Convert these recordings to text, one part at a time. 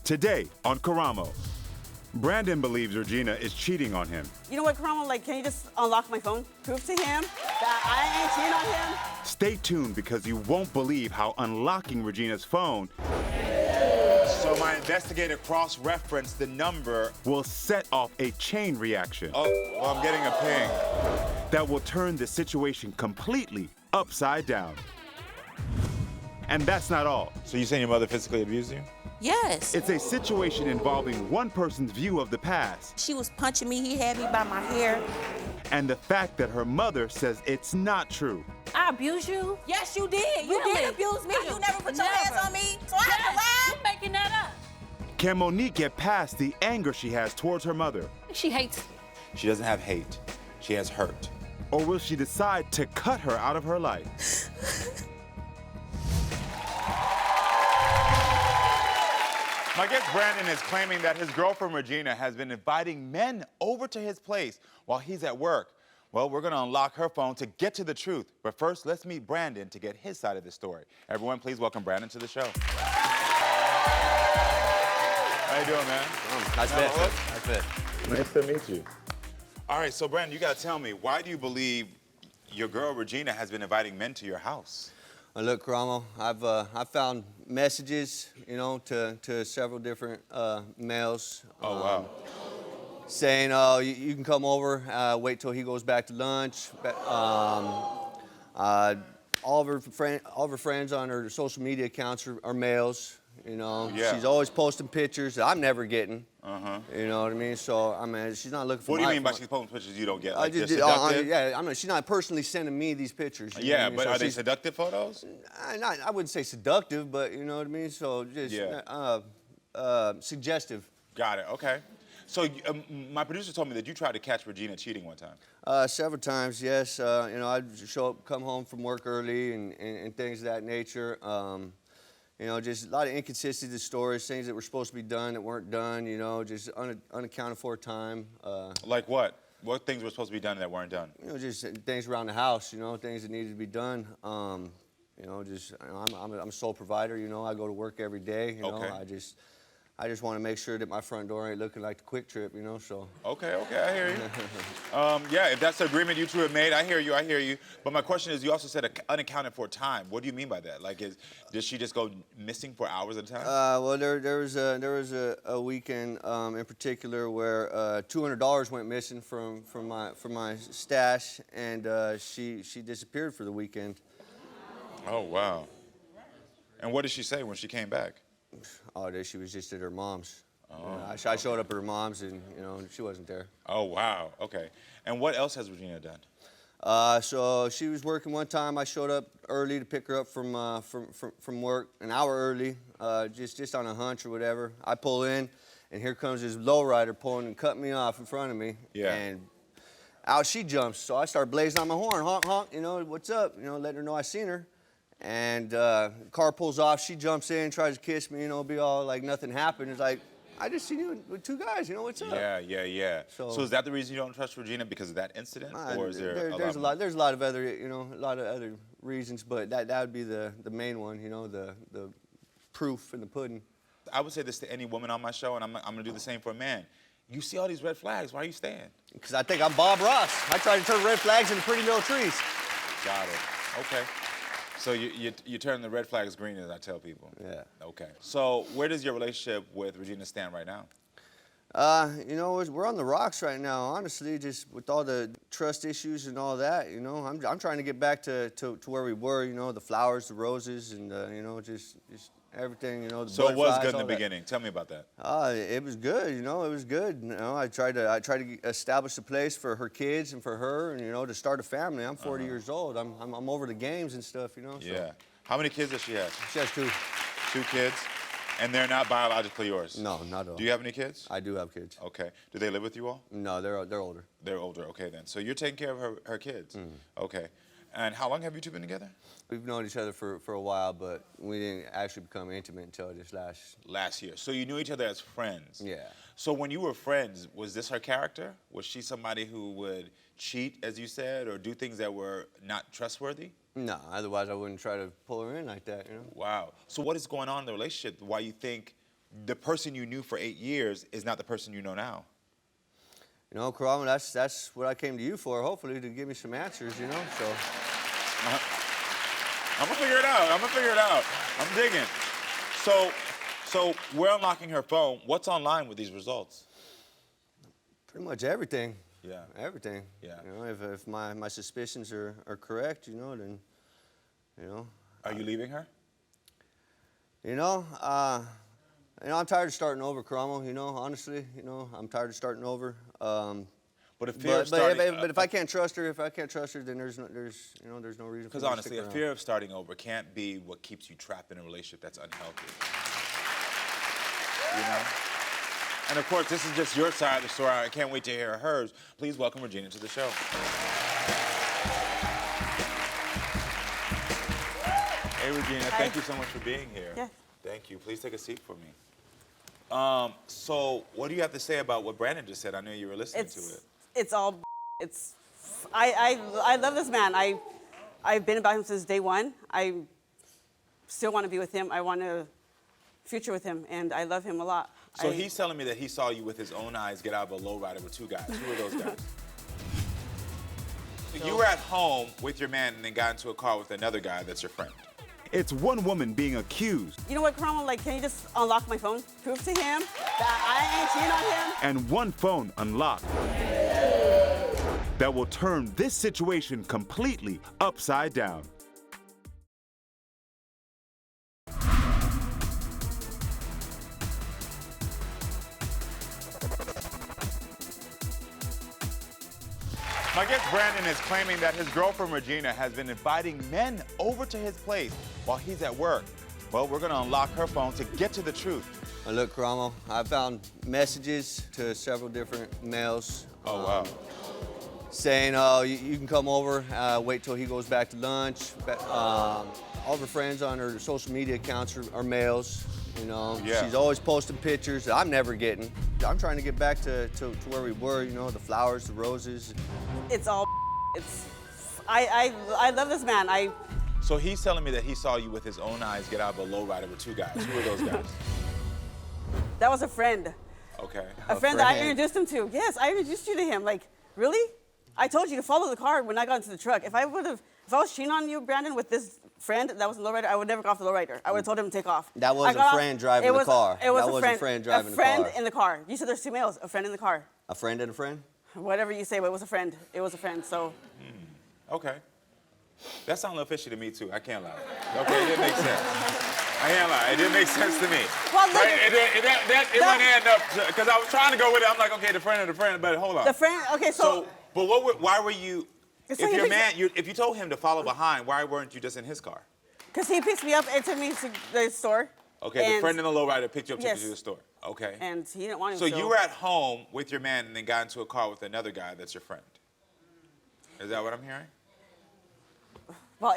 Today on Karamo, Brandon believes Regina is cheating on him. You know what, Karamo, like, can you just unlock my phone? Prove to him that I ain't cheating on him. Stay tuned because you won't believe how unlocking Regina's phone So my investigator cross-referenced the number. will set off a chain reaction Oh, well, I'm getting a ping. that will turn the situation completely upside down. And that's not all. So you saying your mother physically abused you? Yes. It's a situation involving one person's view of the past She was punching me. He had me by my hair. and the fact that her mother says it's not true. I abuse you? Yes, you did. You Really? did abuse me. You never put your hands on me. So I have to lie. You're making that up. Can Monique get past the anger she has towards her mother? She hates me. She doesn't have hate. She has hurt. Or will she decide to cut her out of her life? My guest Brandon is claiming that his girlfriend Regina has been inviting men over to his place while he's at work. Well, we're gonna unlock her phone to get to the truth. But first, let's meet Brandon to get his side of the story. Everyone, please welcome Brandon to the show. How you doing, man? Nice fit. Nice fit. Nice to meet you. All right, so Brandon, you gotta tell me, why do you believe your girl Regina has been inviting men to your house? Look, Karamo, I've found messages, you know, to several different males. Oh, wow. Saying, you can come over, wait till he goes back to lunch. All of her friends on her social media accounts are males. You know, Yeah. she's always posting pictures that I'm never getting. Uh-huh. You know what I mean? So I mean, she's not looking for. What do you my mean by phone. she's posting pictures you don't get? I Like just they're did- seductive? yeah, I mean, she's not personally sending me these pictures. You know what I Yeah, mean? but So are they she's- seductive photos? I wouldn't say seductive, but you know what I mean? So just Yeah. suggestive. Got it, okay. So my producer told me that you tried to catch Regina cheating one time. Several times, yes. You know, I'd show up, come home from work early and things of that nature. You know, just a lot of inconsistency stories, things that were supposed to be done that weren't done, you know, just unaccounted for time. Like what? What things were supposed to be done that weren't done? You know, just things around the house, you know, things that needed to be done. You know, just, you know, I'm a sole provider, you know, I go to work every day, you know, Okay. I just want to make sure that my front door ain't looking like the Quick Trip, you know, so. Okay, I hear you. Yeah, if that's the agreement you two have made, I hear you. But my question is, you also said unaccounted for time. What do you mean by that? Like, did she just go missing for hours at a time? Well, there was a weekend in particular where $200 went missing from my stash, and she disappeared for the weekend. Oh, wow. And what did she say when she came back? Oh, she was just at her mom's. You know, I showed up at her mom's, and you know she wasn't there. Oh, wow, okay. And what else has Regina done? So she was working one time. I showed up early to pick her up from work, an hour early, just on a hunch or whatever. I pull in, and here comes this lowrider pulling and cutting me off in front of me. Yeah. And out she jumps. So I start blazing on my horn, honk, honk. You know, what's up? You know, letting her know I seen her. And car pulls off. She jumps in, tries to kiss me. You know, be all like nothing happened. It's like, I just seen you with two guys. You know, what's up? Yeah. So is that the reason you don't trust Regina, because of that incident, or is there there's a lot of other, you know, a lot of other reasons, but that would be the main one. You know, the proof in the pudding. I would say this to any woman on my show, and I'm gonna do the same for a man. You see all these red flags. Why are you staying? Because I think I'm Bob Ross. I try to turn red flags into pretty little trees. Got it. Okay. So you turn the red flags green, as I tell people. Yeah. Okay. So where does your relationship with Regina stand right now? You know, we're on the rocks right now, honestly, just with all the trust issues and all that, you know. I'm trying to get back to where we were, you know, the flowers, the roses, and, you know, just everything, you know, the So it was good in all the that. beginning. Tell me about that. It was good, you know, it was good. You know, I tried to establish a place for her kids and for her, and, you know, to start a family. I'm 40 years old. I'm over the games and stuff, you know. So. Yeah. How many kids does she have? She has two. 2 kids? And they're not biologically yours? No, not at all. Do you have any kids? I do have kids. Okay. Do they live with you all? No, they're older. They're older. Okay, then. So you're taking care of her kids? Okay. And how long have you two been together? We've known each other for a while, but we didn't actually become intimate until just last year. So you knew each other as friends? Yeah. So when you were friends, was this her character? Was she somebody who would cheat, as you said, or do things that were not trustworthy? No, otherwise I wouldn't try to pull her in like that, you know? Wow. So what is going on in the relationship? Why you think the person you knew for 8 years is not the person you know now. You know, Karamo, that's what I came to you for, hopefully, to give me some answers, you know, so. I'm gonna figure it out. I'm digging. So we're unlocking her phone. What's online with these results? Pretty much everything. Yeah. Everything. Yeah. You know, if my suspicions are correct, you know, then, you know. Are you leaving her? You know, I'm tired of starting over, Karamo, you know, honestly, you know, I'm tired of starting over. But if I can't trust her, then there's no reason for me to Because honestly, stick a around. fear of starting over can't be what keeps you trapped in a relationship that's unhealthy. You know? And of course, this is just your side of the story. I can't wait to hear hers. Please welcome Regina to the show. Hey, Regina, thank you so much for being here. Yeah. Thank you. Please take a seat for me. So what do you have to say about what Brandon just said? I know you were listening to it. It's all. I love this man. I've been about him since day one. I still want to be with him. I want a future with him, and I love him a lot. So he's telling me that he saw you with his own eyes get out of a lowrider with 2 guys. Who are those guys? You were at home with your man and then got into a car with another guy that's your friend. It's one woman being accused You know what, Karamo? Like, can you just unlock my phone? Prove to him that I ain't cheating on him. and one phone unlocked that will turn this situation completely upside down. My guest Brandon is claiming that his girlfriend Regina has been inviting men over to his place while he's at work. Well, we're gonna unlock her phone to get to the truth. Now, look, Karamo, I found messages to several different males. Oh, wow. Saying, oh, you can come over, wait till he goes back to lunch. All of her friends on her social media accounts are males, you know. Yeah. She's always posting pictures that I'm never getting. I'm trying to get back to where we were, you know, the flowers, the roses. It's all. I love this man. So he's telling me that he saw you with his own eyes get out of a lowrider with 2 guys. Who are those guys? That was a friend. Okay. A friend that I introduced him to. Yes, I introduced you to him. Like, really? I told you to follow the car when I got into the truck. If I was cheating on you, Brandon, with this friend that was a lowrider, I would never go off the lowrider. I would have told him to take off. That was a friend driving the car. It was That a was friend, a friend driving the car. A friend in the car. You said there's 2 males. A friend in the car. A friend and a friend? Whatever you say, but it was a friend. It was a friend. So. Okay. That sounds a little fishy to me too. I can't lie. Okay, it didn't make sense. I can't lie. It didn't make sense to me. Well, look, right? It wouldn't end up because I was trying to go with it. I'm like, okay, the friend of the friend, but hold on. The friend. Okay, so. But why were you? If your man, if you told him to follow behind, why weren't you just in his car? Because he picks me up and took me to the store. Okay, the friend in the lowrider picked you up, took you Yes. to the store. Okay. And he didn't want him. So you were at home with your man and then got into a car with another guy that's your friend. Is that what I'm hearing? Well,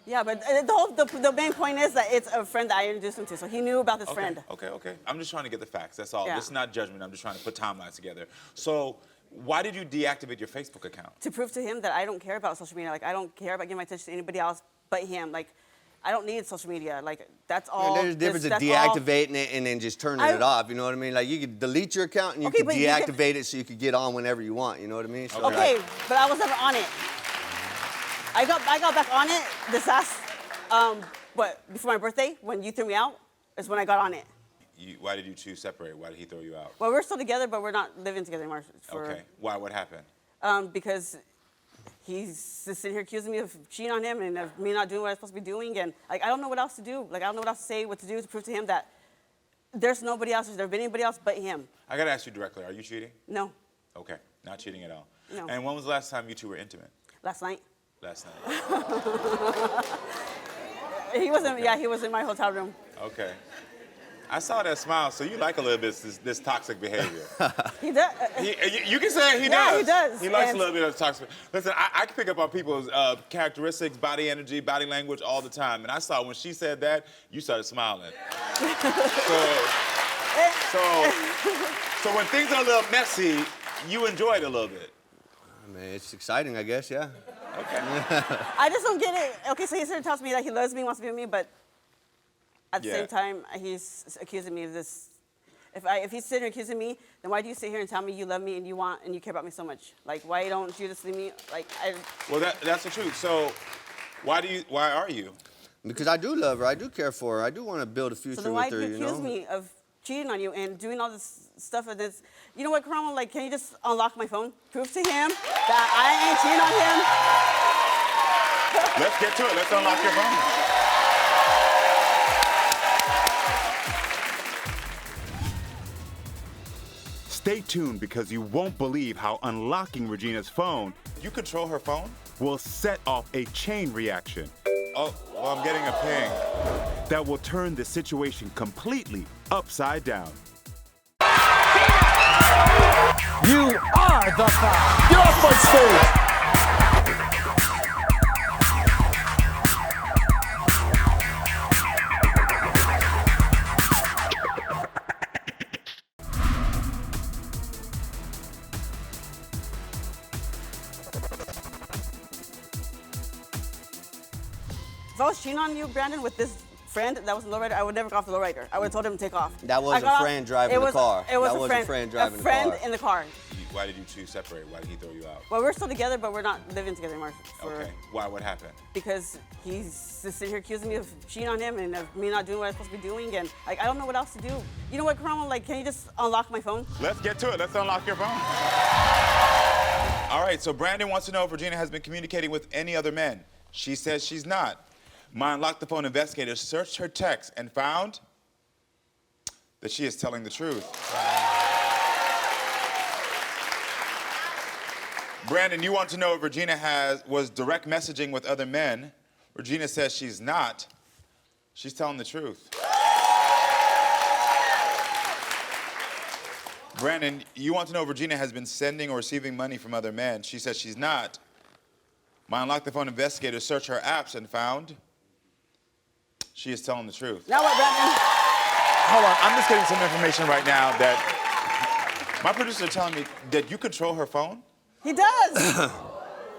yeah, but the main point is that it's a friend that I introduced him to, so he knew about this friend. Okay. I'm just trying to get the facts. That's all. Yeah. This is not judgment. I'm just trying to put timelines together. So why did you deactivate your Facebook account? To prove to him that I don't care about social media. Like, I don't care about giving my attention to anybody else but him. Like, I don't need social media. Like, that's all. There's a difference in deactivating it and then just turning it off. You know what I mean? Like, you could delete your account and you could deactivate it so you could get on whenever you want. You know what I mean? So okay, but I was never on it. I got back on it this last, before my birthday, when you threw me out, is when I got on it. Why did you two separate? Why did he throw you out? Well, we're still together, but we're not living together anymore. Okay. Why? What happened? Because he's just sitting here accusing me of cheating on him and of me not doing what I'm supposed to be doing. And, like, I don't know what else to do. Like, I don't know what else to say, what to do to prove to him that there's nobody else, there's never been anybody else but him. I got to ask you directly. Are you cheating? No. Okay. Not cheating at all. No. And when was the last time you two were intimate? Last night. Last night. He was in my hotel room. Okay. I saw that smile, so you like a little bit this toxic behavior. He does. You can say he does. Yeah, he does. He likes a little bit of toxic. Listen, I can pick up on people's characteristics, body energy, body language all the time. And I saw when she said that, you started smiling. So when things are a little messy, you enjoy it a little bit. I mean, it's exciting, I guess, yeah. Okay. I just don't get it. Okay, so he sort of tells me that he loves me, wants to be with me, but At the same time, he's accusing me of this. If he's sitting here accusing me, then why do you sit here and tell me you love me and you care about me so much? Like, why don't you just leave me? Like, Well, that's the truth. So, why are you? Because I do love her. I do care for her. I do want to build a future so then why with her. do you accuse me of cheating on you and doing all this stuff and this? You know what, Karamo? Like, can you just unlock my phone? Prove to him that I ain't cheating on him. Let's get to it. Let's unlock your phone. Stay tuned because you won't believe how unlocking Regina's phone You control her phone? will set off a chain reaction Oh, well, I'm getting a ping. that will turn the situation completely upside down. You are the five. Get off my stage. If I was cheating on you, Brandon, with this friend that was a lowrider, I would never go off the lowrider. I would have told him to take off. That was I a got off- friend driving it the was- car. It was That a was a friend, friend driving the friend car. in the car. Why did you two separate? Why did he throw you out? Well, we're still together, but we're not living together anymore. Okay. Why? What happened? Because he's just sitting here accusing me of cheating on him and of me not doing what I'm supposed to be doing, and like I don't know what else to do. You know what, Karamo? Like, can you just unlock my phone? Let's get to it. Let's unlock your phone. All right, so Brandon wants to know if Regina has been communicating with any other men. She says she's not. My Unlock the Phone investigators searched her text and found that she is telling the truth. Brandon, you want to know if Regina was direct messaging with other men. Regina says she's not. She's telling the truth. Brandon, you want to know if Regina has been sending or receiving money from other men. She says she's not. My Unlock the Phone investigators searched her apps and found she is telling the truth. Now what, Brandon? Hold on, I'm just getting some information right now that my producers are telling me that you control her phone. He does.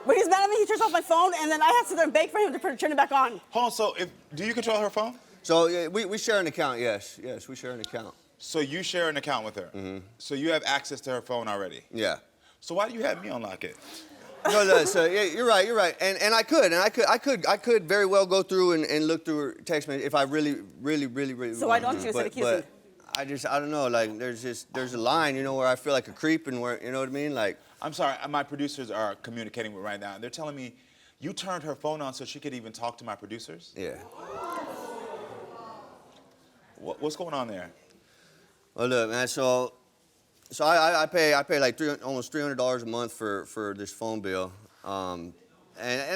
When he's mad at me, he turns off my phone, and then I have to sit there and beg for him to turn it back on. Hold on, so do you control her phone? So yeah, we share an account, yes. Yes, we share an account. So you share an account with her. Mm-hmm. So you have access to her phone already. Yeah. So why do you have me unlock it? No, so yeah, you're right. And I could very well go through and look through her text message if I really So why don't you instead of accusing? But I don't know, like there's a line, you know, where I feel like a creep and where, you know what I mean? Like, I'm sorry, my producers are communicating with right now. They're telling me you turned her phone on so she could even talk to my producers? yeah. What's going on there? Well, look, man, so I pay like almost $300 a month for this phone bill. And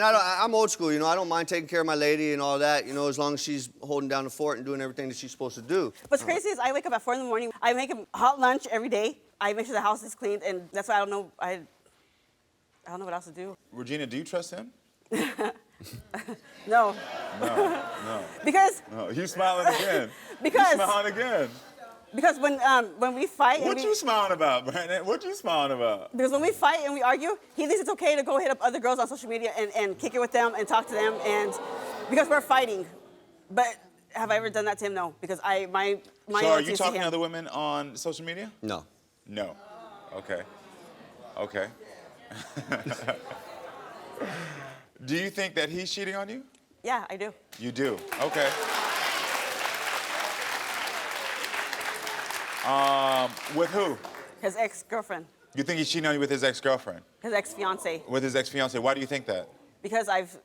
I'm old school, you know, I don't mind taking care of my lady and all that, you know, as long as she's holding down the fort and doing everything that she's supposed to do. What's crazy is I wake up at 4 in the morning. I make him hot lunch every day. I make sure the house is cleaned, and that's why I don't know what else to do. Regina, do you trust him? No. No. Because No, you smiling again. Because- You smiling again. because when we fight What you smiling about, Brandon? What you smiling about? because when we fight and we argue, he thinks it's okay to go hit up other girls on social media and kick it with them and talk to them, and because we're fighting. But have I ever done that to him? No, because my So are loyalty you is to talking him. to other women on social media? No. No. Okay. Okay. Do you think that he's cheating on you? Yeah, I do. You do. Okay. With who? His ex-girlfriend, You think he's cheating on you with his ex-girlfriend? his ex-fiancée. With his ex-fiancée? Why do you think that? Because I've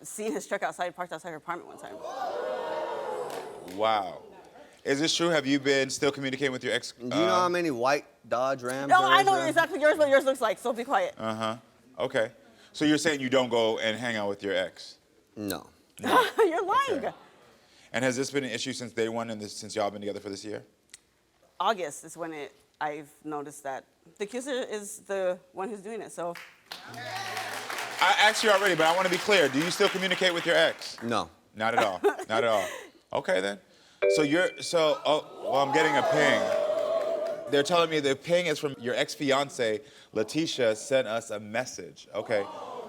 seen his truck outside, parked outside her apartment one time. Wow. Is this true? Have you been still communicating with your ex? Do you know how many white Dodge Rams No, there I is know there? exactly what yours looks like, so be quiet. Okay. So you're saying you don't go and hang out with your ex? No. You're lying. Okay. And has this been an issue since day one and since y'all been together for this year? August is when I've noticed that the accuser is the one who's doing it. So I asked you already, but I want to be clear. Do you still communicate with your ex? No. Not at all. Not at all. Okay then. I'm getting a ping. They're telling me the ping is from your ex-fiancée, Letitia, sent us a message. Okay,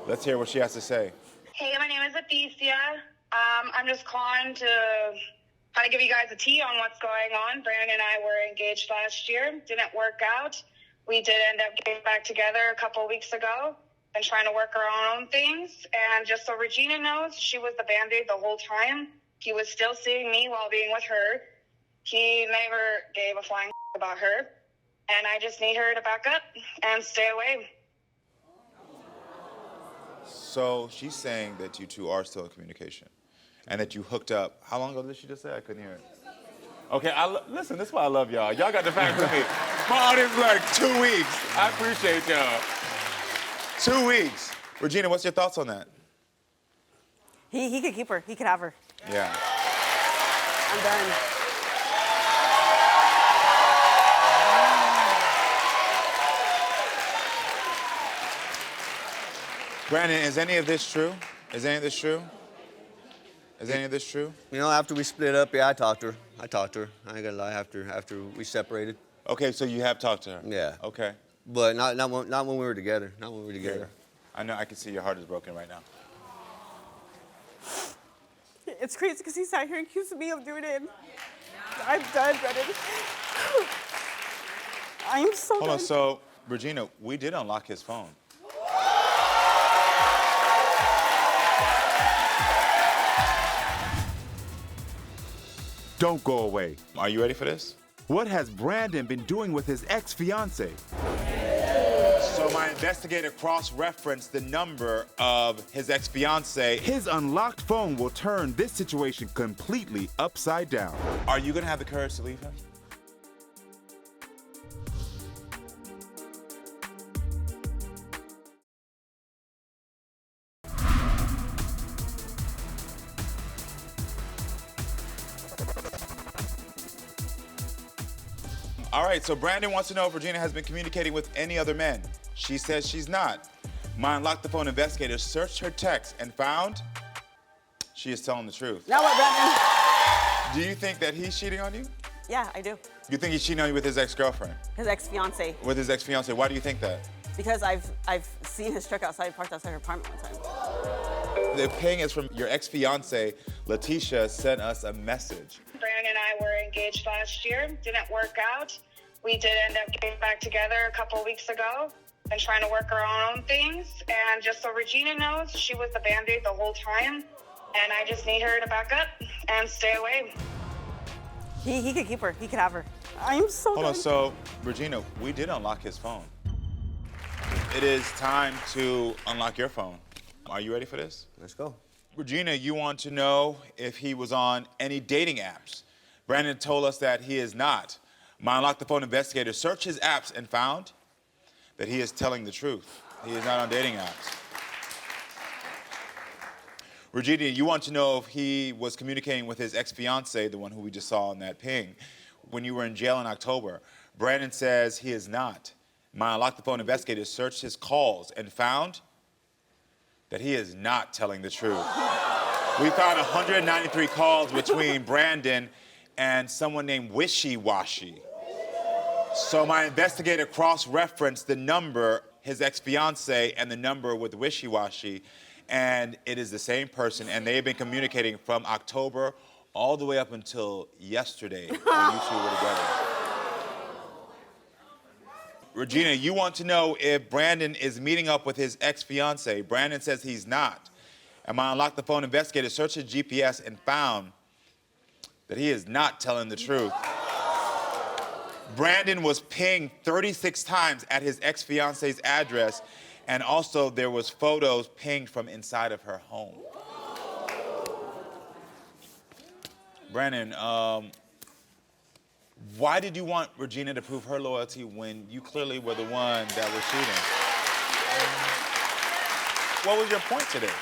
let's hear what she has to say. Hey, my name is Abusive. I'm just calling to How to give you guys a tea on what's going on. Brandon and I were engaged last year. Didn't work out. We did end up getting back together a couple weeks ago and trying to work our own things. And just so Regina knows, she was the Band-Aid the whole time. He was still seeing me while being with her. He never gave a flying about her. And I just need her to back up and stay away. So she's saying that you two are still in communication and that you hooked up. How long ago did she just say? I couldn't hear it. Okay, listen, this is why I love y'all. Y'all got the facts with me. My audience is like 2 weeks. I appreciate y'all. 2 weeks. Regina, what's your thoughts on that? He could keep her. He could have her. Yeah. I'm done. Brandon, is any of this true? Is any of this true? Is any of this true? You know, after we split up, yeah, I talked to her. I ain't gonna lie, after we separated. Okay, so you have talked to her? Yeah. Okay. But not when we were together. Not when we were together. Yeah. I know, I can see your heart is broken right now. It's crazy because he sat here accusing me of doing it. I'm done, Brandon. I'm so Hold done. on, so, Regina, we did unlock his phone. Don't go away. Are you ready for this? What has Brandon been doing with his ex-fiancée? So my investigator cross-referenced the number of his ex-fiancée. His unlocked phone will turn this situation completely upside down. Are you gonna have the courage to leave him? All right, so Brandon wants to know if Regina has been communicating with any other men. She says she's not. My Unlock the Phone investigator searched her text and found she is telling the truth. Now what, Brandon? Do you think that he's cheating on you? Yeah, I do. You think he's cheating on you with his ex-girlfriend? His ex-fiancée. With his ex-fiancée? Why do you think that? Because I've seen his truck outside, parked outside her apartment one time. The ping is from your ex-fiancée. Letitia sent us a message. Brandon and I were engaged last year. Didn't work out. We did end up getting back together a couple weeks ago and trying to work our own things. And just so Regina knows, she was the Band-Aid the whole time. And I just need her to back up and stay away. He could keep her. He could have her. I'm so Hold on, done. so Regina, we did unlock his phone. It is time to unlock your phone. Are you ready for this? Let's go. Regina, you want to know if he was on any dating apps. Brandon told us that he is not. My Unlock the Phone investigator searched his apps and found that he is telling the truth. He is not on dating apps. Regina, you want to know if he was communicating with his ex-fiancée, the one who we just saw on that ping, when you were in jail in October. Brandon says he is not. My Unlock the Phone investigator searched his calls and found that he is not telling the truth. We found 193 calls between Brandon and someone named Wishy Washy. So my investigator cross-referenced the number, his ex-fiancée, and the number with Wishy Washy, and it is the same person, and they have been communicating from October all the way up until yesterday when you two were together. Regina, you want to know if Brandon is meeting up with his ex-fiancée. Brandon says he's not. And my Unlock the Phone investigator searched his GPS and found that he is not telling the truth. Brandon was pinged 36 times at his ex-fiancée's address, and also there was photos pinged from inside of her home. Brandon, why did you want Regina to prove her loyalty when you clearly were the one that was cheating? What was your point today?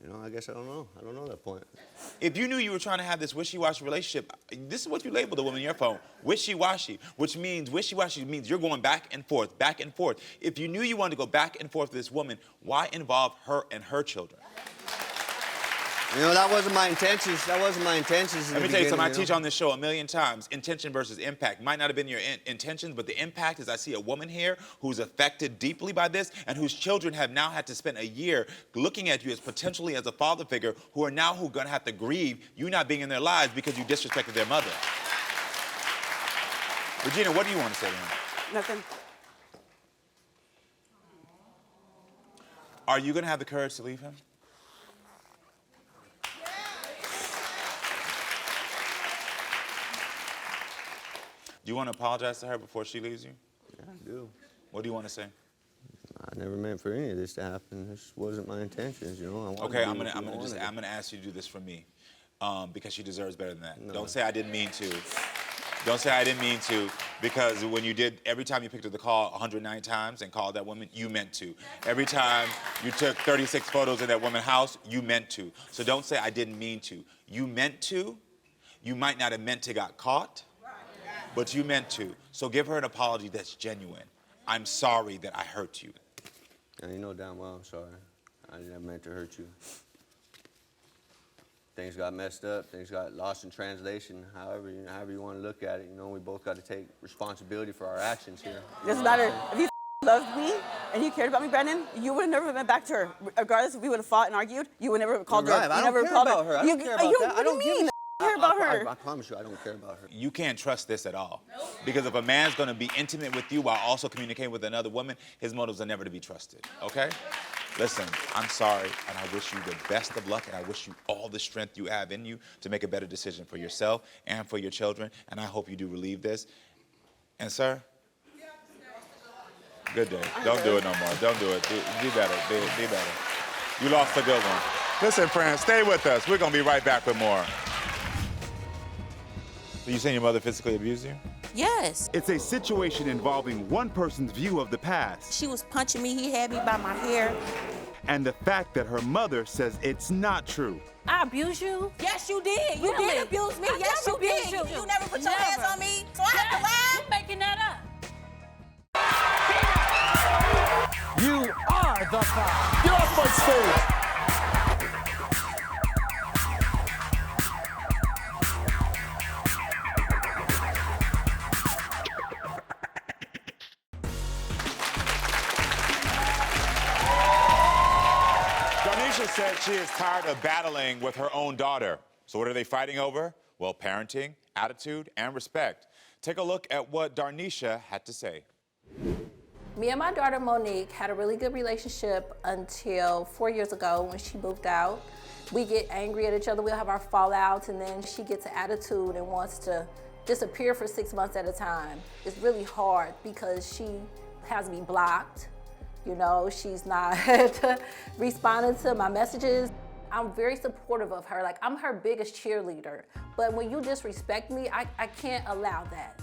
You know, I guess I don't know. I don't know that point. If you knew you were trying to have this wishy-washy relationship, this is what you labeled the woman in your phone, wishy-washy, which means wishy-washy means you're going back and forth, back and forth. If you knew you wanted to go back and forth with this woman, why involve her and her children? You know, that wasn't my intentions. That wasn't my intentions. Let me tell you something. I teach on this show a million times. Intention versus impact. Might not have been your intentions, but the impact is I see a woman here who's affected deeply by this and whose children have now had to spend a year looking at you as potentially as a father figure who are now going to have to grieve you not being in their lives because you disrespected their mother. Regina, what do you want to say to him? Nothing. Are you going to have the courage to leave him? Do you want to apologize to her before she leaves you? Yeah, I do. What do you want to say? I never meant for any of this to happen. This wasn't my intentions, you know. Okay, I'm gonna ask you to do this for me, because she deserves better than that. No. Don't say I didn't mean to. Don't say I didn't mean to, because when you did, every time you picked up the call 109 times and called that woman, you meant to. Every time you took 36 photos in that woman's house, you meant to. So don't say I didn't mean to. You meant to. You might not have meant to got caught, but you meant to. So give her an apology that's genuine. I'm sorry that I hurt you. Yeah, you know damn well I'm sorry. I never meant to hurt you. Things got messed up, things got lost in translation, however you want to look at it. You know, we both got to take responsibility for our actions here. Doesn't matter. If you loved me and you cared about me, Brandon, you would have never been back to her. Regardless if we would have fought and argued, you would never have called her. Right. I don't care about her. I don't care about that. What do you mean? Care about her. I promise you, I don't care about her. You can't trust this at all. Because if a man's gonna be intimate with you while also communicating with another woman, his motives are never to be trusted, okay? Listen, I'm sorry, and I wish you the best of luck, and I wish you all the strength you have in you to make a better decision for yourself and for your children, and I hope you do relieve this. And sir? Good day. Don't do it no more. Don't do it. Be better. Be better. You lost a good one. Listen, friends, stay with us. We're gonna be right back with more. So you saying your mother physically abused you? Yes. It's a situation involving one person's view of the past She was punching me. He had me by my hair. and the fact that her mother says it's not true. I abuse you? Yes, you did. You Really? did abuse me. I Yes, you never did. abused you. You never put your hands Never. on me, so I have to lie. You're making that up. You are the fire. Get off my stage. Darnesha said she is tired of battling with her own daughter. So what are they fighting over? Well, parenting, attitude, and respect. Take a look at what Darnesha had to say. Me and my daughter Monique had a really good relationship until 4 years ago when she moved out. We get angry at each other, we'll have our fallouts, and then she gets an attitude and wants to disappear for 6 months at a time. It's really hard because she has me blocked. You know, she's not responding to my messages. I'm very supportive of her. Like, I'm her biggest cheerleader. But when you disrespect me, I can't allow that.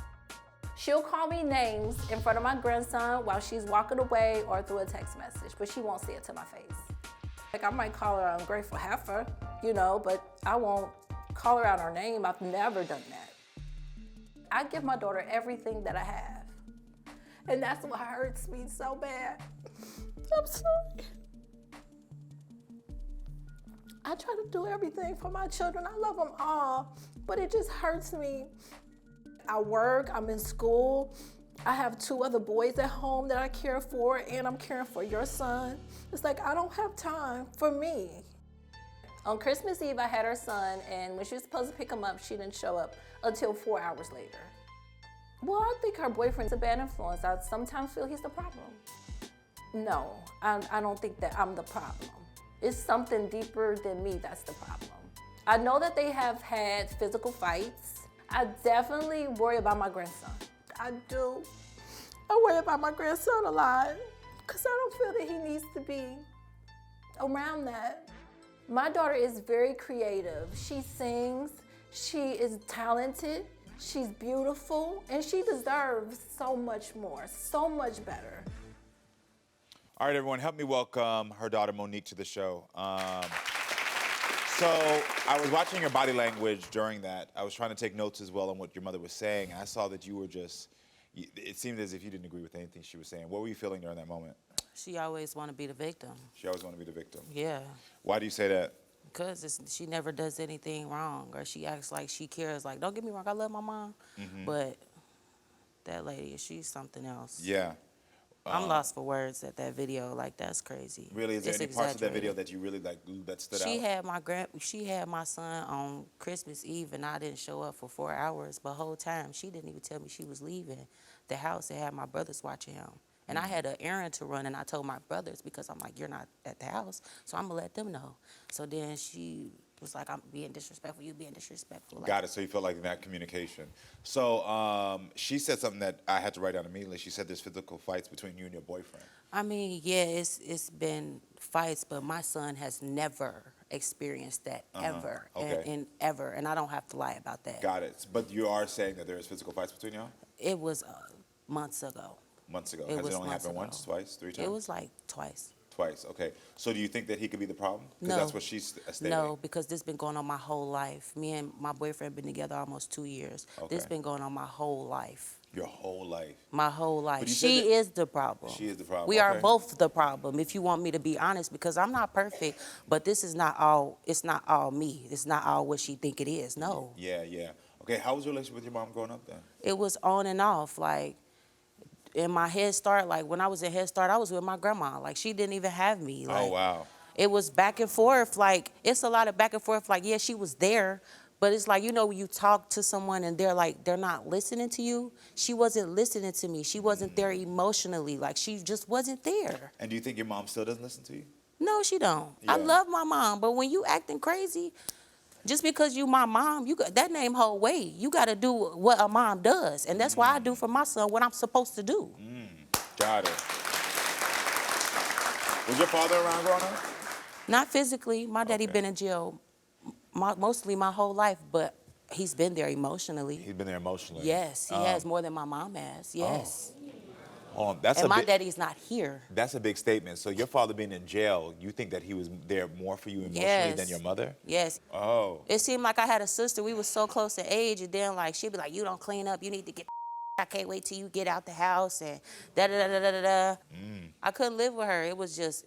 She'll call me names in front of my grandson while she's walking away or through a text message, but she won't say it to my face. Like, I might call her an ungrateful heifer, you know, but I won't call her out her name. I've never done that. I give my daughter everything that I have. And that's what hurts me so bad. I'm sorry. I try to do everything for my children. I love them all, but it just hurts me. I work, I'm in school. I have 2 other boys at home that I care for, and I'm caring for your son. It's like, I don't have time for me. On Christmas Eve, I had her son, and when she was supposed to pick him up, she didn't show up until 4 hours later. Well, I think her boyfriend's a bad influence. I sometimes feel he's the problem. No, I don't think that I'm the problem. It's something deeper than me that's the problem. I know that they have had physical fights. I definitely worry about my grandson. I do. I worry about my grandson a lot because I don't feel that he needs to be around that. My daughter is very creative. She sings, she is talented, she's beautiful, and she deserves so much more, so much better. All right, everyone, help me welcome her daughter Monique to the show. So I was watching your body language during that. I was trying to take notes as well on what your mother was saying, and I saw that you were just, it seemed as if you didn't agree with anything she was saying. What were you feeling during that moment? She always want to be the victim. She always wanted to be the victim. Yeah. Why do you say that? Because she never does anything wrong, or she acts like she cares. Like, don't get me wrong, I love my mom, but that lady, she's something else. Yeah. I'm lost for words at that video. Like, that's crazy. Really? Is there any parts of that video that you really like that stood out? She had my son on Christmas Eve, and I didn't show up for 4 hours. But the whole time, she didn't even tell me she was leaving the house and had my brothers watching him. And I had an errand to run, and I told my brothers, because I'm like, you're not at the house, so I'm going to let them know. So then she was like, I'm being disrespectful, you being disrespectful. Like, Got it, so you feel like that communication. So she said something that I had to write down immediately. She said there's physical fights between you and your boyfriend. I mean, yeah, it's been fights, but my son has never experienced that, ever, Okay. and I don't have to lie about that. Got it. But you are saying that there is physical fights between y'all? It was months ago. Months ago. It Has was it only months happened ago. once, twice, 3 times? It was like twice. Twice, okay. So do you think that he could be the problem? Because No. that's what she's stating. No, because this been going on my whole life. Me and my boyfriend been together almost 2 years. Okay. This been going on my whole life. Your whole life. My whole life. But you said She that- is the problem. She is the problem, We are okay. both the problem, if you want me to be honest, because I'm not perfect, but this is not all, it's not all me. It's not all what she think it is, no. Yeah, yeah. Okay, how was your relationship with your mom growing up then? It was on and off, like, in my Head Start, like, when I was in Head Start, I was with my grandma. Like, she didn't even have me. Like, Oh, wow. it was back and forth, like, it's a lot of back and forth, like, yeah, she was there, but it's like, you know, when you talk to someone and they're like, they're not listening to you, she wasn't listening to me. She wasn't there emotionally, like, she just wasn't there. And do you think your mom still doesn't listen to you? No, she don't. I Yeah. love my mom, but when you acting crazy, just because you my mom, you got, that name hold weight. You got to do what a mom does, and that's why I do for my son what I'm supposed to do. Got it. Was your father around growing up? Not physically. My daddy Okay. been in jail mostly my whole life, but he's been there emotionally. He's been there emotionally. Yes, he has more than my mom has. Yes. Oh, that's And a my big, daddy's not here. That's a big statement. So your father being in jail, you think that he was there more for you emotionally Yes. than your mother? Yes. Oh. It seemed like I had a sister. We was so close in age, and then like she'd be like, "You don't clean up. You need to get. I can't wait till you get out the house." And da da da da da da. I couldn't live with her. It was just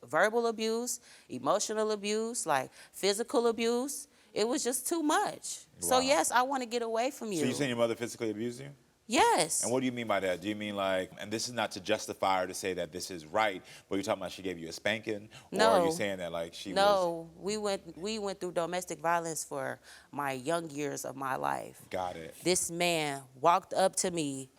verbal abuse, emotional abuse, like physical abuse. It was just too much. So Wow. yes, I want to get away from you. So you saying your mother physically abused you? Yes. And what do you mean by that? Do you mean like, and this is not to justify her to say that this is right, but you're talking about she gave you a spanking? Or are you No. saying that like she was... No, we went through domestic violence for my young years of my life. Got it. This man walked up to me.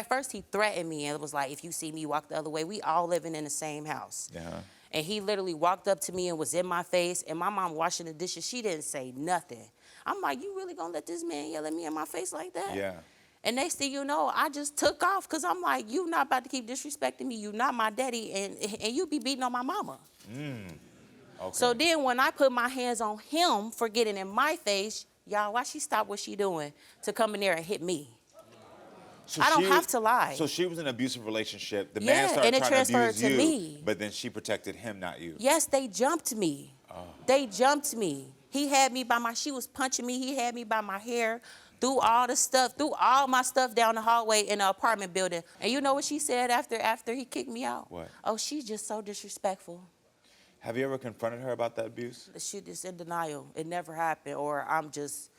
First he threatened me and was like, if you see me walk the other way, we all living in the same house. Yeah. And he literally walked up to me and was in my face, and my mom washing the dishes, she didn't say nothing. I'm like, you really gonna let this man yell at me in my face like that? Yeah. And next thing you know, I just took off, because I'm like, you not about to keep disrespecting me. You not my daddy, and you be beating on my mama. Okay. So then when I put my hands on him for getting in my face, y'all, why she stop what she doing to come in there and hit me? So I don't she have was- to lie. So she was in an abusive relationship. The Yeah, man started and it trying to transferred abuse to you, me. but then she protected him, not you. Yes, they jumped me. They jumped me. He had me she was punching me. He had me by my hair, threw all my stuff down the hallway in the apartment building. And you know what she said after he kicked me out? What? Oh, she's just so disrespectful. Have you ever confronted her about that abuse? She just in denial. It never happened, or I'm just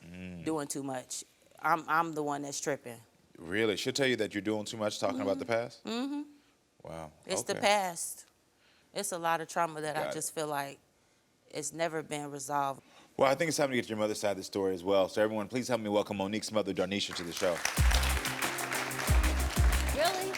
doing too much. I'm the one that's tripping. Really? She'll tell you that you're doing too much talking about the past? Mm-hmm. Wow. It's the Okay. past. It's a lot of trauma that Got I it. just feel like it's never been resolved. Well, I think it's time to get to your mother's side of the story as well. So everyone, please help me welcome Monique's mother, Darnesha, to the show. Really?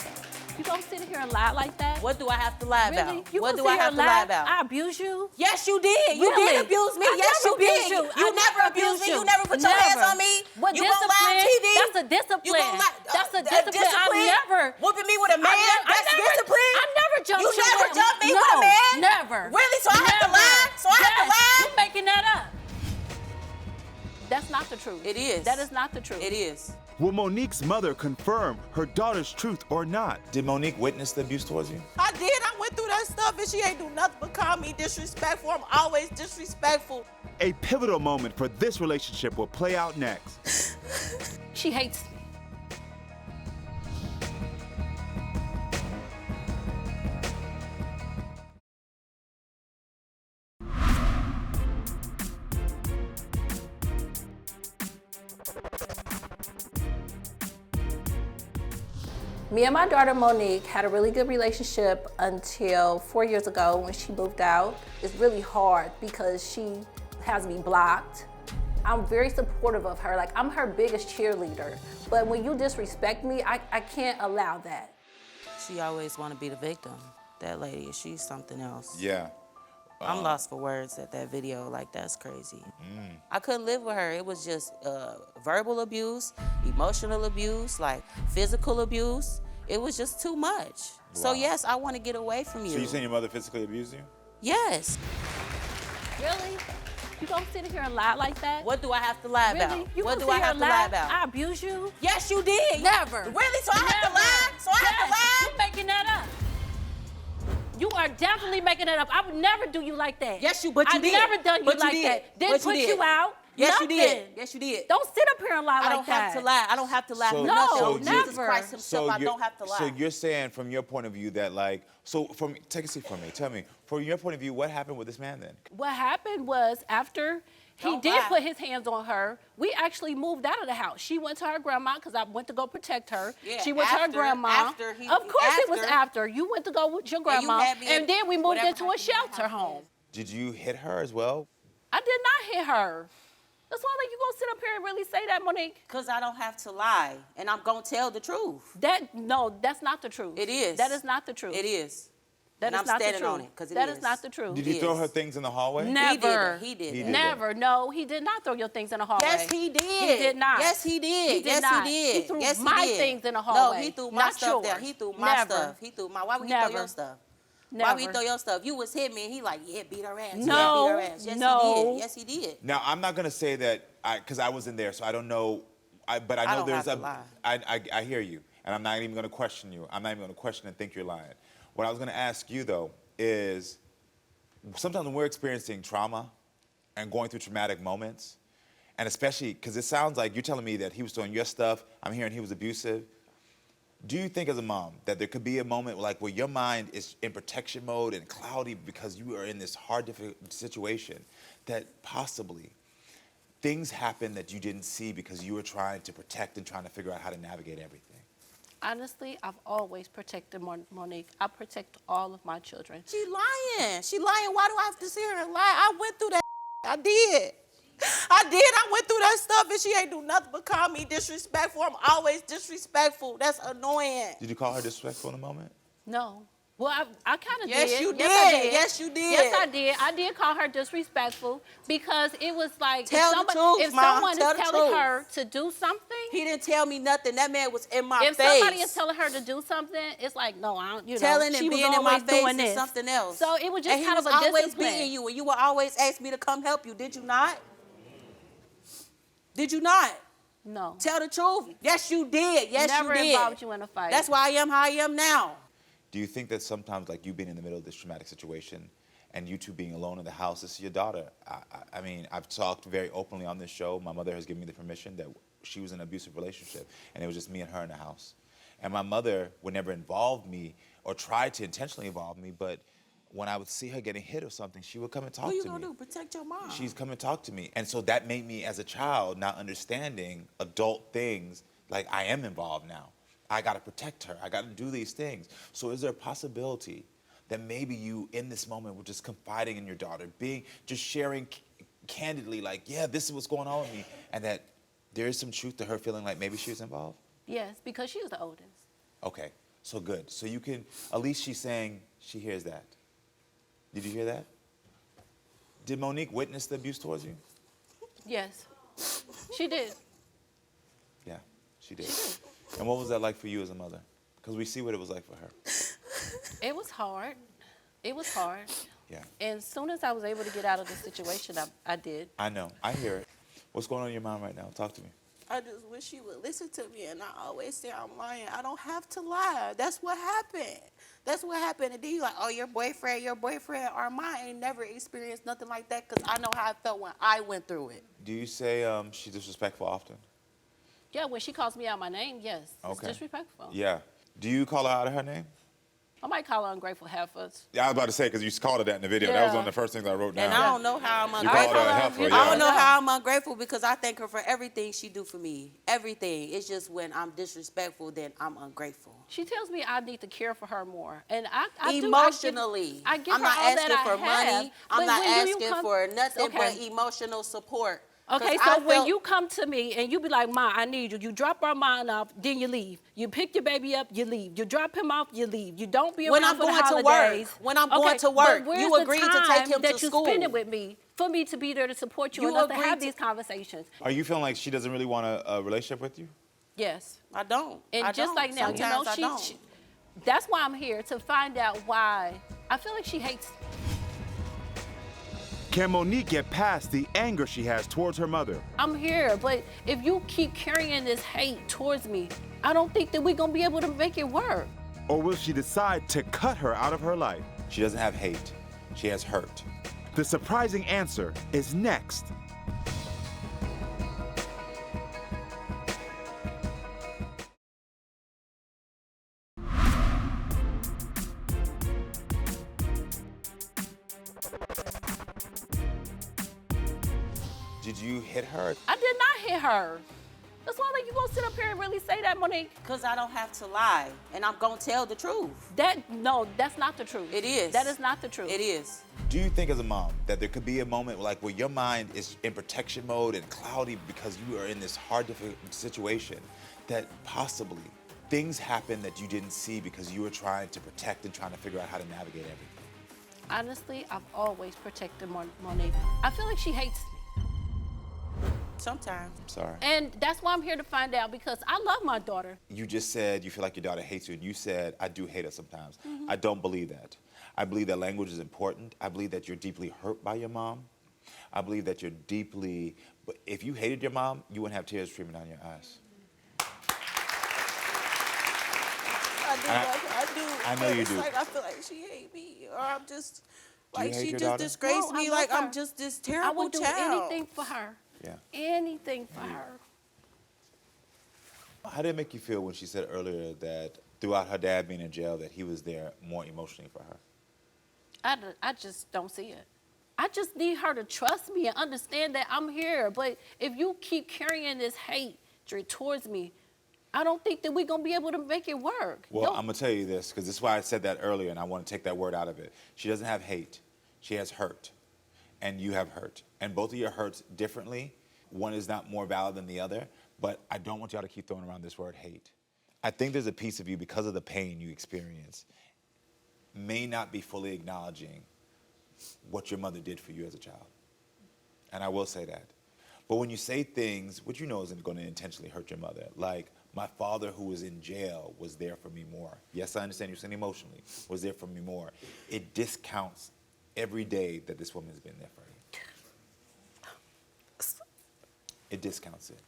You gonna sit here and lie like that? What do I have to lie Really? about? You What gonna do I sit here have and to lie about? I abuse you? Yes, you did. You Really? did abuse me. I Yes, never you did. abused you. You I never never abused abused me. you. You never put your hands Never. on me. What You gonna lie on discipline? TV? That's a discipline. You gonna lie? That's a discipline. I've never. Whooping me with a man? That's discipline? I never jumped You you. never jumped me no, with a man? Never. Really? So I have to Never. lie? So I have to Yes, lie? You're making that up. That's not the truth. It is. That is not the truth. It is. Will Monique's mother confirm her daughter's truth or not? Did Monique witness the abuse towards you? I did. I went through that stuff, and she ain't do nothing but call me disrespectful. I'm always disrespectful. A pivotal moment for this relationship will play out next. She hates me. Me and my daughter Monique had a really good relationship until 4 years ago when she moved out. It's really hard because she has me blocked. I'm very supportive of her. Like, I'm her biggest cheerleader. But when you disrespect me, I can't allow that. She always want to be the victim. That lady, she's something else. Yeah. I'm lost for words at that video. Like, that's crazy. I couldn't live with her. It was just verbal abuse, emotional abuse, like physical abuse. It was just too much. So yes, I want to get away from you. So you saying your mother physically abused you? Yes. Really? You gonna sit here and lie like that? What do I have to lie Really? about? You What gonna do I sit here have and to lie about? I abuse you? Yes, you did. Never. Really? So I have to Never. lie? So I have to lie? You making that up. You are definitely making that up. I would never do you like that. Yes, but you I've did. never done you But you like did. that. Didn't But you put did. you out. Yes, Nothing. you did. Yes, you did. Don't sit up here and lie I like don't that. have to lie. I don't have to lie So- for No, nothing. so Jesus never. Christ himself, I don't have to lie. So you're saying from your point of view that like, so from, take a seat from me, tell me, from your point of view, what happened with this man then? What happened was after he Don't did lie. put his hands on her, we actually moved out of the house. She went to her grandma because I went to go protect her. Yeah, She went to her after- grandma. after he- Of course it was after. after. You went to go with your And you grandma. had me And then we moved whatever into a happened in the shelter house, home. Did you hit her as well? I did not hit her. That's why like you gonna sit up here and really say that, Monique? Because I don't have to lie, and I'm going to tell the truth. No, that's not the truth. It is. That is not the truth. It is. That and is I'm not standing the truth. on it, because That is. is not the truth. Did you throw Yes. her things in the hallway? Never. He did. He He did. Never. No, he did not throw your things in the hallway. Yes, he did. He did not. Yes, he did. He did yes, not. he did. He threw yes, my he did. things in the No, hallway, he threw my not stuff there. yours. He threw my Never. stuff. He threw my. Why would he Never. throw your stuff? Never. Why would he throw your stuff? You was hit me, and he like, yeah, beat her ass. No, yeah, beat her ass. Yes, no. he did. Yes, he did. Now, I'm not gonna say that, because I wasn't there, so I don't know, but I know don't there's have to lie. I hear you, and I'm not even gonna question you. I'm not even gonna question and think you're lying. What I was gonna ask you, though, is sometimes when we're experiencing trauma and going through traumatic moments, and especially, because it sounds like you're telling me that he was throwing your stuff, I'm hearing he was abusive. Do you think as a mom that there could be a moment like where your mind is in protection mode and cloudy because you are in this hard, difficult situation, that possibly things happen that you didn't see because you were trying to protect and trying to figure out how to navigate everything? Honestly, I've always protected Monique. I protect all of my children. She lying. She lying. Why do I have to sit here and lie? I went through that. I did. I went through that stuff, and she ain't do nothing but call me disrespectful. I'm always disrespectful. That's annoying. Did you call her disrespectful in a moment? No. Well, I kind of Yes, did. you Yes, I did. did. Yes, you did. Yes, I did. I did call her disrespectful because it was like Tell the truth, if Mom. someone Tell is the telling truth. her to do something, He didn't tell me nothing. That man was in my if face. somebody is telling her to do something, it's like, no, I don't, Telling she and was being in my always face doing is this. something else. So it was just and kind he of was a always discipline. beating you, and you would always ask me to come help you. Did you not? Did you not? No. Tell the truth. Yes, you did. Yes, Never you did. involved you in a fight. That's why I am how I am now. Do you think that sometimes, like you being in the middle of this traumatic situation and you two being alone in the house, this is your daughter? I mean, I've talked very openly on this show. My mother has given me the permission that she was in an abusive relationship, and it was just me and her in the house. And my mother would never involve me or try to intentionally involve me, but when I would see her getting hit or something, she would come and talk to me. What you gonna do? Protect your mom. She's come and talk to me. And so that made me, as a child, not understanding adult things, like I am involved now. I gotta protect her. I gotta do these things. So is there a possibility that maybe you, in this moment, were just confiding in your daughter, just sharing candidly, like, yeah, this is what's going on with me, and that there is some truth to her feeling like maybe she was involved? Yes, because she was the oldest. Okay, so good. So you can, at least she's saying she hears that. Did you hear that? Did Monique witness the abuse towards you? Yes, she did. Yeah, she did. And what was that like for you as a mother? Because we see what it was like for her. It was hard. It was hard. Yeah. And as soon as I was able to get out of the situation, I did. I know. I hear it. What's going on in your mind right now? Talk to me. I just wish you would listen to me, and I always say I'm lying. I don't have to lie. That's what happened. That's what happened. And then you like, oh, your boyfriend, or mine ain't never experienced nothing like that because I know how I felt when I went through it. Do you say she's disrespectful often? Yeah, when she calls me out my name, yes. It's Okay. disrespectful. Yeah. Do you call her out of her name? I might call her ungrateful heifers. Yeah, I was about to say, because you called her that in the video. That was Yeah. one of the first things I wrote down. And I don't know how I'm You called ungrateful. her a heifer, I yeah. I don't know how I'm ungrateful because I thank her for everything she do for me. Everything. It's just when I'm disrespectful, then I'm ungrateful. She tells me I need to care for her more, and I Emotionally. I give I'm her not all asking that for I have, money. I'm but not when you asking come- for nothing but Okay. emotional support. 'Cause Okay, I so when felt- you come to me and you be like, Ma, I need you. You drop our mom off, then you leave. You pick your baby up, you leave. You drop him off, you leave. You don't be around When I'm for the going to work, holidays. when I'm going to but work, where's you the agreed to take time him that to you school. spend it with me for me to be there to support you, You and us to agreed have to- these conversations. Are you feeling like she doesn't really want a relationship with you? Yes. I don't. And I just don't. like now, you know, Sometimes I don't. she that's why I'm here, to find out why. I feel like she hates me. Can Monique get past the anger she has towards her mother? I'm here, but if you keep carrying this hate towards me, I don't think that we're gonna be able to make it work. Or will she decide to cut her out of her life? She doesn't have hate. She has hurt. The surprising answer is next. Did you hit her? I did not hit her. That's why like you gonna sit up here and really say that, Monique? Because I don't have to lie, and I'm going to tell the truth. No, that's not the truth. It is. That is not the truth. It is. Do you think as a mom that there could be a moment like where your mind is in protection mode and cloudy because you are in this hard, difficult situation, that possibly things happen that you didn't see because you were trying to protect and trying to figure out how to navigate everything? Honestly, I've always protected Monique. I feel like she hates me. Sometimes. I'm sorry. And that's why I'm here to find out, because I love my daughter. You just said you feel like your daughter hates you, and you said, I do hate her sometimes. I don't believe that. I believe that language is important. I believe that you're deeply hurt by your mom. I believe that you're deeply, but if you hated your mom, you wouldn't have tears streaming down your eyes. I do. I know you It's do. like I feel like she hate me, or I'm just Do you like hate she your just daughter? disgraced No, I me. love Like her. I'm just this I terrible would do child. anything for her. Yeah. Anything for her. How did it make you feel when she said earlier that throughout her dad being in jail, that he was there more emotionally for her? I just don't see it. I just need her to trust me and understand that I'm here. But if you keep carrying this hatred towards me, I don't think that we're going to be able to make it work. Well, No. I'm going to tell you this, because this is why I said that earlier, and I want to take that word out of it. She doesn't have hate. She has hurt, and you have hurt. And both of your hurts differently. One is not more valid than the other, but I don't want y'all to keep throwing around this word hate. I think there's a piece of you, because of the pain you experience, may not be fully acknowledging what your mother did for you as a child. And I will say that. But when you say things, which you know isn't going to intentionally hurt your mother, like, my father who was in jail was there for me more. Yes, I understand you're saying emotionally, was there for me more. It discounts every day that this woman has been there for you. It discounts it.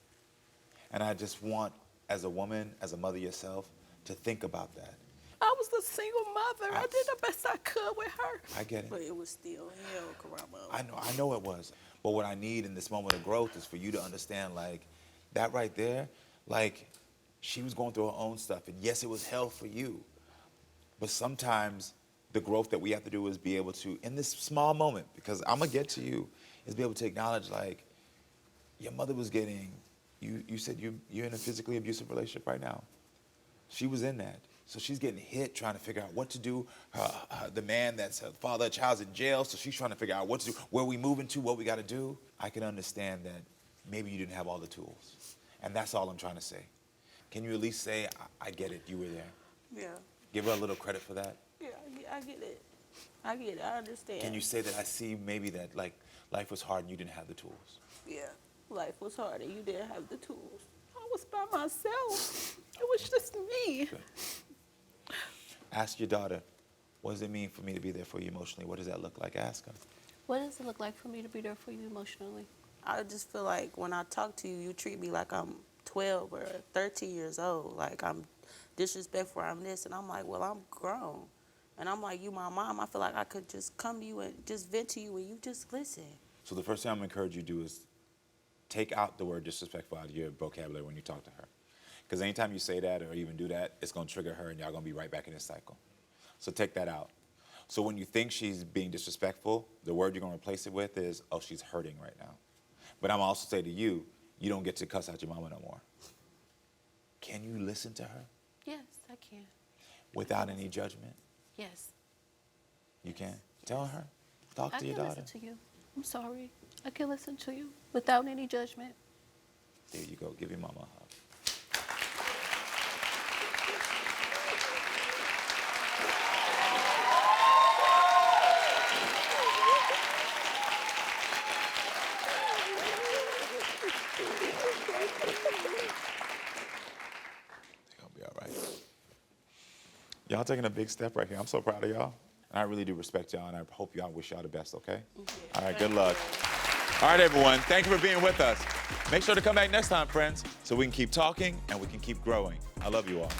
And I just want, as a woman, as a mother yourself, to think about that. I was a single mother. I did the best I could with her. I get it. But it was still hell, Karamo. I know it was. But what I need in this moment of growth is for you to understand, like, that right there, like, she was going through her own stuff. And yes, it was hell for you. But sometimes the growth that we have to do is be able to, in this small moment, because I'm going to get to you, is be able to acknowledge, like, your mother was getting, you said you're in a physically abusive relationship right now. She was in that. So she's getting hit, trying to figure out what to do. The man that's her father, a child's in jail, so she's trying to figure out what to do, where we moving to, what we got to do. I can understand that maybe you didn't have all the tools. And that's all I'm trying to say. Can you at least say, I get it, you were there? Yeah. Give her a little credit for that. Yeah, I get it. I get it. I understand. Can you say that I see maybe that, like, life was hard and you didn't have the tools? Yeah. Life was hard and you didn't have the tools. I was by myself. It was just me. Good. Ask your daughter, what does it mean for me to be there for you emotionally? What does that look like? Ask her. What does it look like for me to be there for you emotionally? I just feel like when I talk to you, you treat me like I'm 12 or 13 years old. Like I'm disrespectful, I'm this. And I'm like, well, I'm grown. And I'm like, you my mom. I feel like I could just come to you and just vent to you and you just listen. So the first thing I'm going to encourage you to do is take out the word disrespectful out of your vocabulary when you talk to her. Because anytime you say that or even do that, it's going to trigger her and y'all going to be right back in this cycle. So take that out. So when you think she's being disrespectful, the word you're gonna replace it with is, oh, she's hurting right now. But I'm also say to you, you don't get to cuss out your mama no more. Can you listen to her? Yes, I can. Without any judgment? Yes. You can? Tell her. Talk to your daughter. I can listen to you. I'm sorry. I can listen to you without any judgment. There you go. Give your mama a hug. Y'all taking a big step right here. I'm so proud of y'all. And I really do respect y'all, and I hope y'all wish y'all the best, okay? All right, good luck. All right, everyone, thank you for being with us. Make sure to come back next time, friends, so we can keep talking and we can keep growing. I love you all.